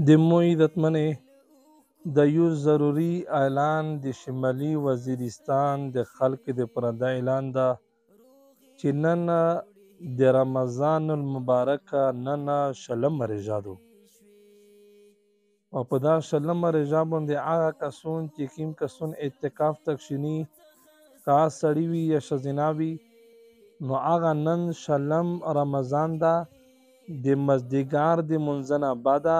د عزتمنې د یو ضروري اعلان د شمالي وزیرستان د خلکو د پاره دا اعلان ده چې نن د رمضان المبارک نن شلم رجا ده او په دا شلم رجا باندې هغه کسون چې کوم کسون اعتکاف تکشینی کا سړی وي یا ښځینه وي نو هغه نن شلم رمضان ده د مازدیګر د لمونځ نه بعده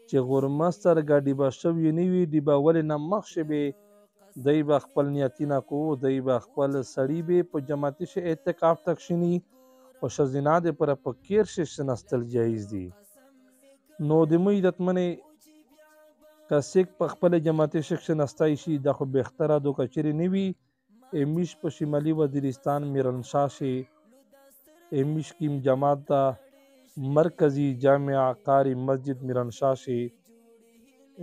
چې غرمه سترګه ډیبه شوې نه وي ډیبه ولې نه مخکې به دی به خپل نیتونه کوو دی به خپل سړي به په جماعتي شه اعتکاف تکشینی او ښځینه د پاره په کیر شه شنستل جایز دي نو د مو عزتمنې که څوک په خپل جماعتي شه شنستی شي دا خو بهتره دو کچرې نه وي امیش په شمالي وزیرستان میرنشاه شه امیش کیم جماعت ده مرکزی جامع قاری مسجد میرنشاه شه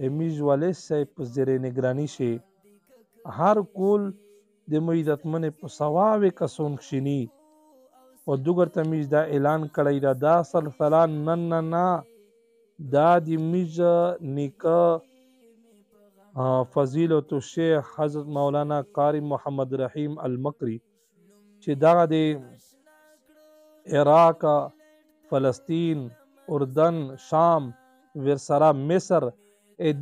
امیش والد صاحب په زیر نگرانی شه هر کول د مو عزتمنې په سواوې کسون کښینی او دوګر ته میش دا اعلان کړی دا سلسله نن نه دا د میش نیکه فضیلت الشیخ حضرت مولانا قاری محمد رحیم المکری چې دا د عراق فلسطین اردن شام ورسره مصر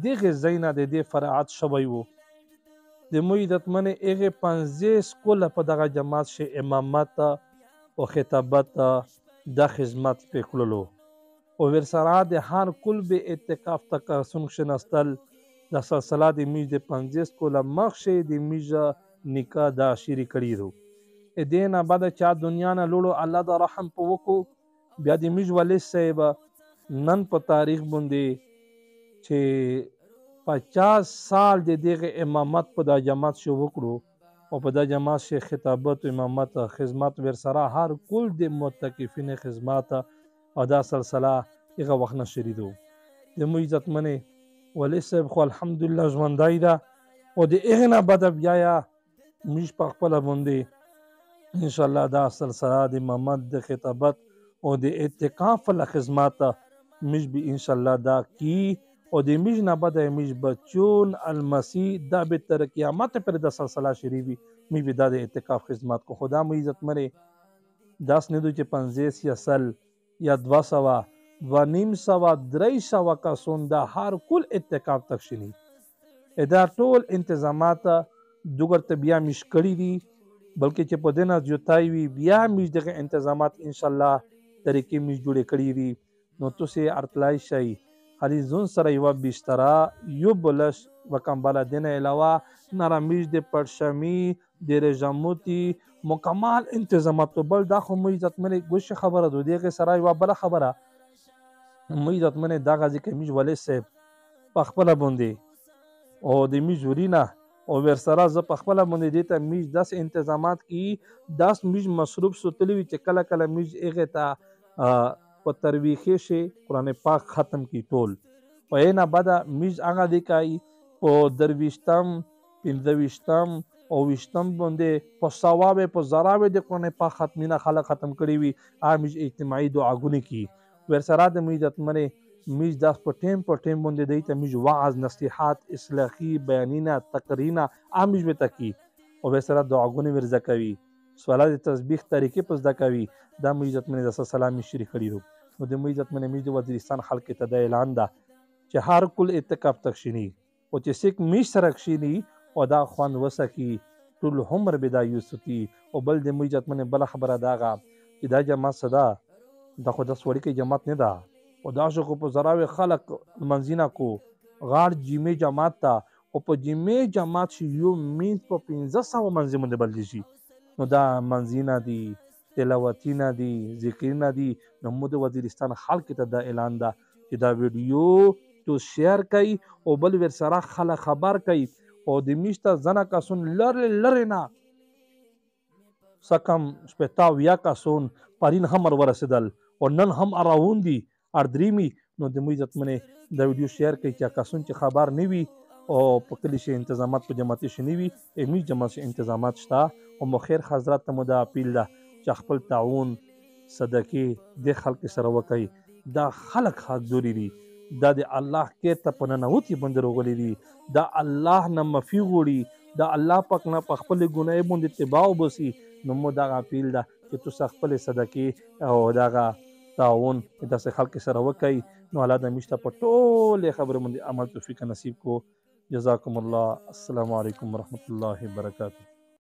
دغه ځایونه د دې فرعات شوی وو د مو عزتمنې هغې 50 کله په دغه جماعت شه امامت او خطابت د خدمت پې کړلو او ورسره د هر کل به اعتکاف تکاسون شنستل د سلسله د میج د 50 کله مخکې د میج نکاح دا شری کړی دو دې نه بعد چا دنیا نه لوړو الله د رحم په وکړو بیا د میج والد صاحب نن په تاریخ باندې چې 50 سال د دغه امامت په دا جماعت شو وکړو او په دا جماعت شه خطابت او امامت خدمت ورسره هر کل د متکفین خدمات او دا سلسله هغه وخت نه شریدو د مو عزتمنې ولی صاحب خو الحمدلله ژوندی ده او د هغې نه بعد بیا موږ په خپله باندې انشاءالله دا سلسله د امامت د خطابت او د اعتکاف له خدمات موږ به انشاءالله دا کی او د میج نه بعد میج بچون المسیح دا به تر قیامت پر د سلسله شری وي می به د اعتکاف خدمات کو خدا مو عزت مره داس نه دو چې 50 یا سل یا 200 و نیم سوا 300 کسون دا هر کل اعتکاف تک شنی دا ټول انتظامات دوګر ته بیا مشکړی دي بلکې چې په دنه جوتای وی بیا میج دغه انتظامات ان شاء الله طریقې میج جوړې کړی دي نو تاسو ارتلای شي حریزون سره یو بستره یو بلش وکمباله دینه علاوه نرامیج د پرشمی د رجموتی مکمل انتظامات بل دا خو مو عزت منه ګوش خبره دو دیغه سره یو بل خبره مو عزت منه دا غازی کمیج ولې صاحب په خپل باندې او د میج ورینا او ورسره ز په خپل باندې دیته میج 10 انتظامات کی 10 میج مصروف سوتلی چې کله کله میج هغه ته په ترویخي شي قرآن پاک ختم کی ټول او اینا بعد میز هغه دی کوي په درویشتم پنځویشتم او ویشتم باندې په ثواب په زراوه د قرآن پاک ختمینه خلق ختم کړي وي میز اجتماعي دعاګونه کی ورسره د میزت منه میز داس په ټیم باندې دیته میز وعظ نصيحات اصلاحي بیانینا تقرینا میز به تکی او ورسره دعاګونه ورزه کوي سوالات تسبیح طریقې پس دا کوي دا مو عزت منه د سلام شری کړی نو د مو عزت منه میز د وزیرستان خلک ته د اعلان ده چې هر کل اعتکاف تکشینی او چې سیک میش سره کشینی او دا خوان وسکی ټول عمر بدا یوسفی او بل د مو عزت منه بل خبره داغه چې دا جماعت صدا د خود سوړی کې جماعت نه ده او دا شو په زراوی خلق منځینا کو غار جیمه جماعت تا او په جیمه جماعت یو مین په 1500 منځمونه بلل شي نو دا منځینا دي تلاوتینا دي ذکرنا دي نو مو د وزیرستان خلک ته دا اعلان ده چې دا ویډیو تو شیر کړئ او بل ور سره خلک خبر کړئ او د میشته زنه کسون لره نه سکم شپتاو یا کسون پرین هم ورسېدل او نن هم اراون دي اردریمی نو د مو عزت منه دا ویډیو شیر کړئ چې کسون چې خبر نه وي او په کلی شي انتظامات په جماعتي شنی وي امی جماعت انتظامات شته او مخیر حضرات ته مو دا اپیل ده چې خپل تعاون صدقې د خلک سره وکړي دا خلک حق دوری دي دا د الله کې ته په ننوتي باندې راغلي دي، دا الله نه معافي غواړي، دا الله پاک نه په خپلې ګناه باندې اتباع وباسي. نو مو دغه اپیل ده چې تاسو خپلې صدقې او دغه تعاون داسې خلکو سره وکړئ. نو الله د میشته په ټولې خبرې باندې عمل توفیق نصیب کو. جزاکم الله. السلام علیکم ورحمۃ اللہ وبرکاتہ.